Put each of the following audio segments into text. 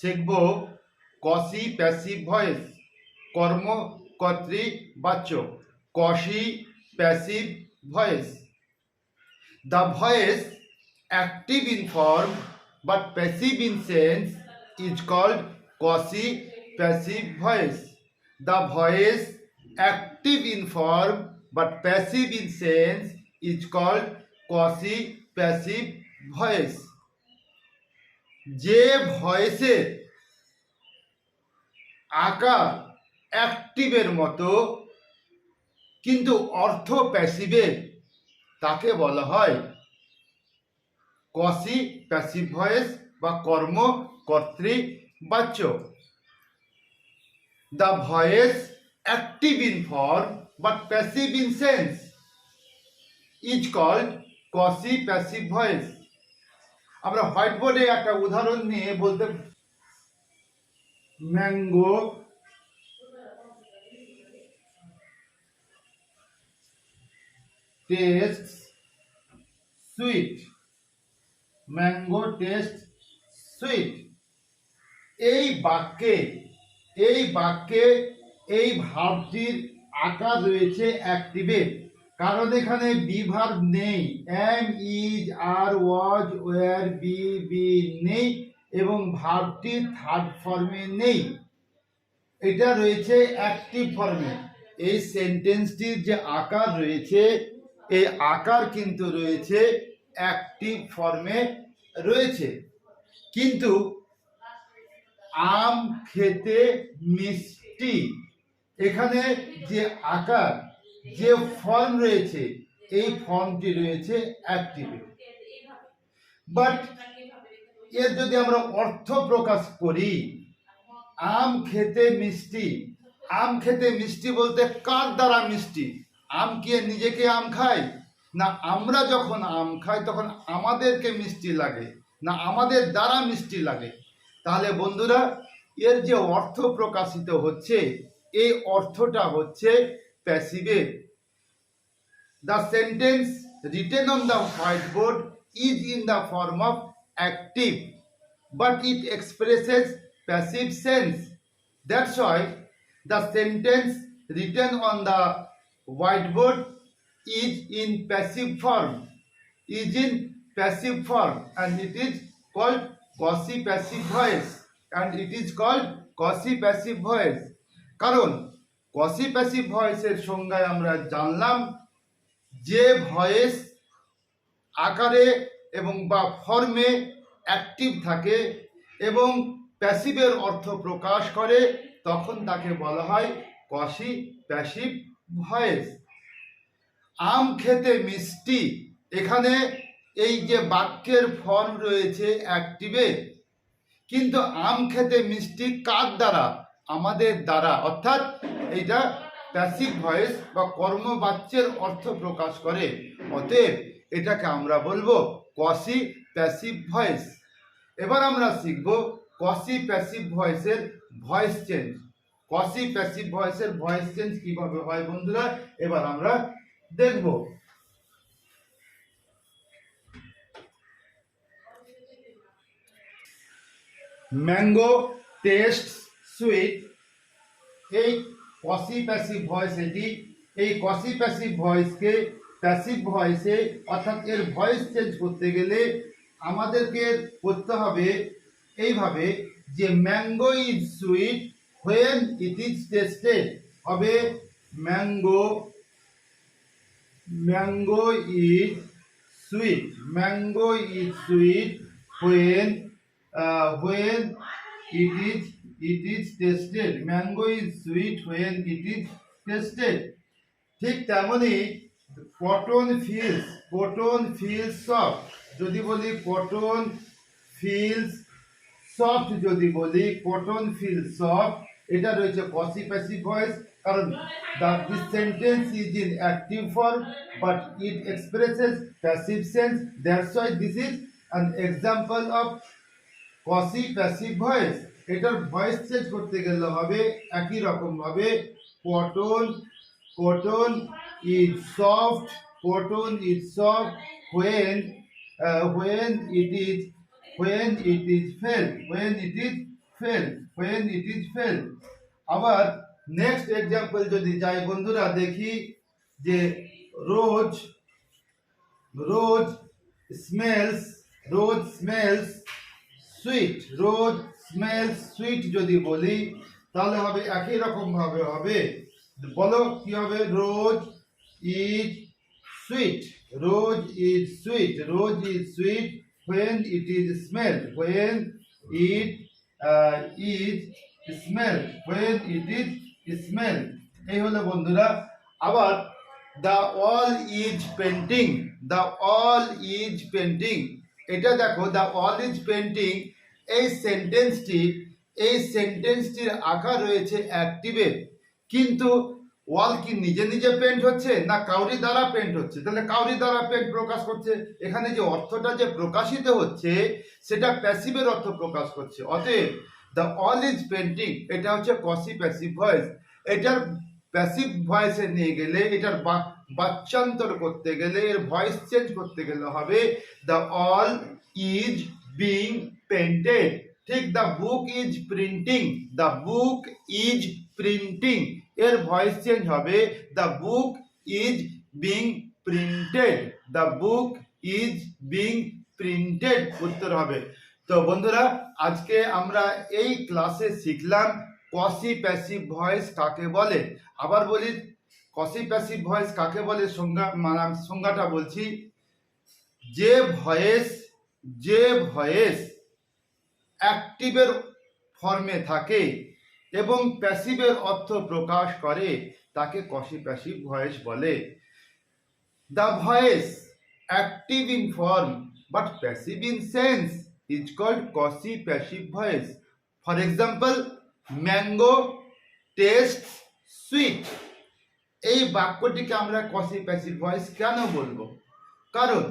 শিখব quasi passive voice, কর্মকর্তৃ বাচক। Quasi passive voice, the voice active in form but passive in sense is called quasi passive voice. The voice active in form but passive in sense is called quasi passive voice. যে ভয়েসের আকার অ্যাক্টিভের মতো কিন্তু অর্থ প্যাসিভের, তাকে বলা হয় quasi passive voice বা কর্মকর্তৃবাচক। The voice active in form but passive in sense is called quasi passive voice. আমরা হোয়াইট বোর্ডে একটা উদাহরণ নিয়ে বলতে, mango taste sweet, mango taste sweet. এই বাক্যে এই ভার্বটির আকার রয়েছে অ্যাক্টিভের, কারণ এখানে বি ভার্ব নেই, am, is, are, was, were, be নেই এবং ভার্বটি থার্ড ফর্মে নেই, এটা রয়েছে অ্যাক্টিভ ফর্মে। এই সেন্টেন্সটির যে আকার রয়েছে, এই আকার কিন্তু রয়েছে অ্যাক্টিভ ফর্মে রয়েছে। কিন্তু আম খেতে মিষ্টি, এখানে যে আকার, যে ফর্ম রয়েছে, এই ফর্মটি রয়েছে অ্যাক্টিভে। বাট এর যদি আমরা অর্থ প্রকাশ করি, আম খেতে মিষ্টি, আম খেতে মিষ্টি বলতে কার দ্বারা মিষ্টি? আম কি নিজেকে আম খায়? না আমরা যখন আম খাই তখন আমাদেরকে মিষ্টি লাগে, না আমাদের দ্বারা মিষ্টি লাগে? তাহলে বন্ধুরা, এর যে অর্থ প্রকাশিত হচ্ছে, এই অর্থটা হচ্ছে প্যাসিভের। The sentence written on the white board is in the form of active but it expresses passive sense. That's why the sentence written on the whiteboard is in passive form, and it is called quasi passive voice, কারণ quasi passive voice এর সংজ্ঞায় আমরা জানলাম যে voice আকারে এবং বা ফর্মে অ্যাক্টিভ থাকে এবং প্যাসিভের অর্থ প্রকাশ করে, তখন তাকে বলা হয় কসি প্যাসিভ ভয়েস। আম খেতে মিষ্টি, এখানে এই যে বাক্যের ফর্ম রয়েছে অ্যাক্টিভে, কিন্তু আম খেতে মিষ্টি কার দ্বারা? আমাদের দ্বারা, অর্থাৎ এইটা প্যাসিভ ভয়েস বা কর্মবাচ্যের অর্থ প্রকাশ করে। অতএব এটাকে আমরা বলবো কসি প্যাসিভ ভয়েস। এবার আমরা শিখব কসি প্যাসিভ ভয়েসের ভয়েস চেঞ্জ। কসি প্যাসিভ ভয়েসের ভয়েস চেঞ্জ কিভাবে হয় বন্ধুরা, এবার আমরা দেখব। ম্যাঙ্গো টেস্ট সুইট, এই কসি প্যাসিভ ভয়েস এটি। এই কসি প্যাসিভ ভয়েসকে প্যাসিভ ভয়েসে, অর্থাৎ এর ভয়েস চেঞ্জ করতে গেলে আমাদেরকে করতে হবে এইভাবে যে mango is sweet when it is tested, হবে mango is sweet, mango is sweet when it is tested, mango is sweet when it is tested. ঠিক তেমনি কটন ফিলস সফট, যদি বলি কটন ফিলস সফট, যদি বলি কটন ফিলস সফট, এটা রয়েছে quasi passive voice, কারণ this sentence is in active form but it expresses passive sense, that's why this is an example of quasi passive voice. এটার voice change করতে গেলে হবে একই রকম ভাবে, cotton is soft when it is felt, fell, when it is fell. আবার next example যদি যাই বন্ধুরা, দেখি যে রোজ স্মেলস সুইট, রোজ স্মেলস সুইট যদি বলি তাহলে হবে একই রকম ভাবে হবে। বলো কি হবে? Rose is sweet, rose is sweet when it is smelled, when it is smelled, when it is smelled। এই হলো বন্ধুরা। আবার the wall is painting, the wall is painting, এটা দেখো the wall is painting, এই সেন্টেন্সটির আকার রয়েছে অ্যাক্টিভের, কিন্তু ওয়াল কি নিজে নিজে পেন্ট হচ্ছে না কাউরি দ্বারা পেন্ট হচ্ছে? তাহলে কাউরি দ্বারা পেন্ট প্রকাশ করছে। এখানে যে অর্থটা যে প্রকাশিত হচ্ছে সেটা প্যাসিভের অর্থ প্রকাশ করছে। অতএব দ্য অল ইজ পেন্টিং এটা হচ্ছে কসি প্যাসিভ ভয়েস। এটার প্যাসিভ ভয়েসে নিয়ে গেলে, এটার বাচ্চান্তর করতে গেলে, এর ভয়েস চেঞ্জ করতে গেলে হবে the wall is being painted. ঠিক, the book is printing, the book is printing, এর ভয়েস চেঞ্জ হবে the book is being printed, the book is being printed উত্তর হবে। তো বন্ধুরা, আজকে আমরা এই ক্লাসে শিখলাম কসি প্যাসিভ ভয়েস কাকে বলে। আবার বলি, কসি প্যাসিভ ভয়েস কাকে বলে সংজ্ঞাটা বলছি। যে ভয়েস অ্যাক্টিভের ফর্মে থাকে এবং প্যাসিভের অর্থ প্রকাশ করে তাকে কসি প্যাসিভ ভয়েস বলে। The voice active in form but passive in sense is called quasi passive voice. For example, mango taste sweet, এই বাক্যটিকে আমরা কসি প্যাসিভ ভয়েস কেন বলবো? কারণ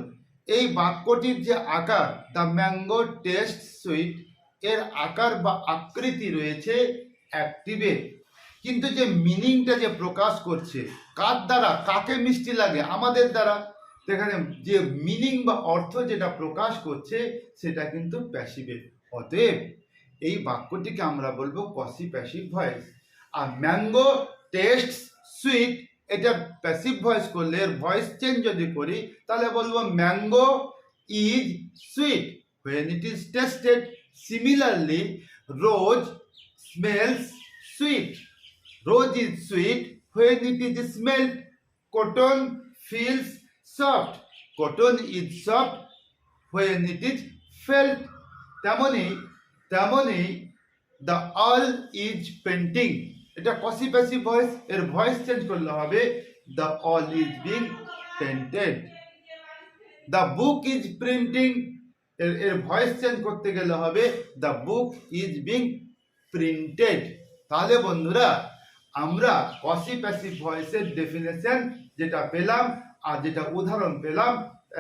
এই বাক্যটির যে আকার, দ্য ম্যাঙ্গো টেস্ট সুইট, এর আকার বা আকৃতি রয়েছে অ্যাক্টিভে, কিন্তু যে মিনিংটা যে প্রকাশ করছে কার দ্বারা, কাকে মিষ্টি লাগে? আমাদের দ্বারা। সেখানে যে মিনিং বা অর্থ যেটা প্রকাশ করছে সেটা কিন্তু প্যাসিভে। অতএব এই বাক্যটিকে আমরা বলবো কসি প্যাসিভ ভয়েস। আর ম্যাঙ্গো টেস্ট সুইট, এটা প্যাসিভ ভয়েস করলে, এর ভয়েস চেঞ্জ যদি করি তাহলে বলবো mango is sweet when it is tasted. Similarly, rose smells sweet, rose is sweet when it is smelled. Cotton feels soft, cotton is soft when it is felt. তেমনি the all is painting, এটা কসি passive voice, এর voice change করলে হবে the all is being painted. the book is printing, এর voice change করতে গেলে হবে the book is being printed. তাহলে বন্ধুরা, আমরা কসি প্যাসিভ ভয়েসের ডেফিনেশন যেটা পেলাম আর যেটা উদাহরণ পেলাম,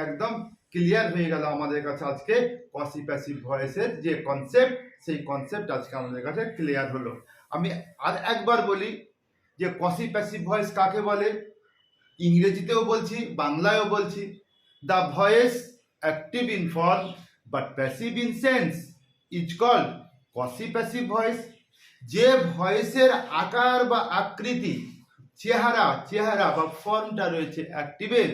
একদম ক্লিয়ার হয়ে গেল আমাদের কাছে। আজকে কসি প্যাসিভ ভয়েসের যে কনসেপ্ট, সেই কনসেপ্ট আজকে আমাদের কাছে ক্লিয়ার হলো। আমি আর একবার বলি যে কসি প্যাসিভ ভয়েস কাকে বলে। ইংরেজিতেও বলছি, বাংলায়ও বলছি। The voice active in form but passive in sense is called quasi passive voice. যে ভয়েসের আকার বা আকৃতি, চেহারা বা ফর্মটা রয়েছে অ্যাক্টিভের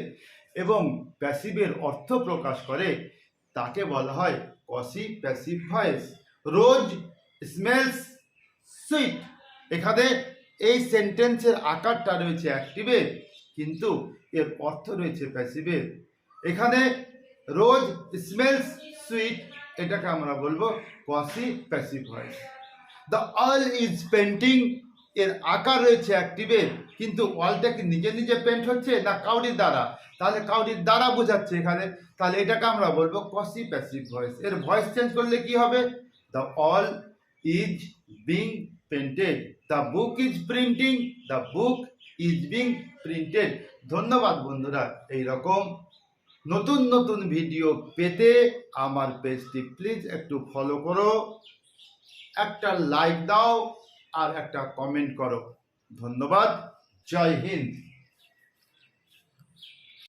এবং প্যাসিভের অর্থ প্রকাশ করে তাকে বলা হয় quasi passive voice. Rose smells sweet, এখানে এই সেন্টেন্সের আকারটা রয়েছে অ্যাক্টিভের কিন্তু এর অর্থ রয়েছে প্যাসিভের। এখানে রোজ স্মেলস সুইট, এটাকে আমরা বলবো quasi passive voice. The wall is painting, এর আকার রয়েছে অ্যাক্টিভের কিন্তু ওয়ালটা কি নিজে নিজে পেন্ট হচ্ছে না কাউরির দ্বারা? তাহলে কাউরির দ্বারা বোঝাচ্ছে এখানে, তাহলে এটাকে আমরা বলবো কসি প্যাসিভ ভয়েস। এর ভয়েস চেঞ্জ করলে কি হবে? The wall is being painted, the book is printing, the book is being printed. ধন্যবাদ বন্ধুরা। এইরকম নতুন নতুন ভিডিও পেতে আমার পেজটি প্লিজ একটু ফলো করো, একটা লাইক দাও আর একটা কমেন্ট করো। ধন্যবাদ। জয় হিন্দ।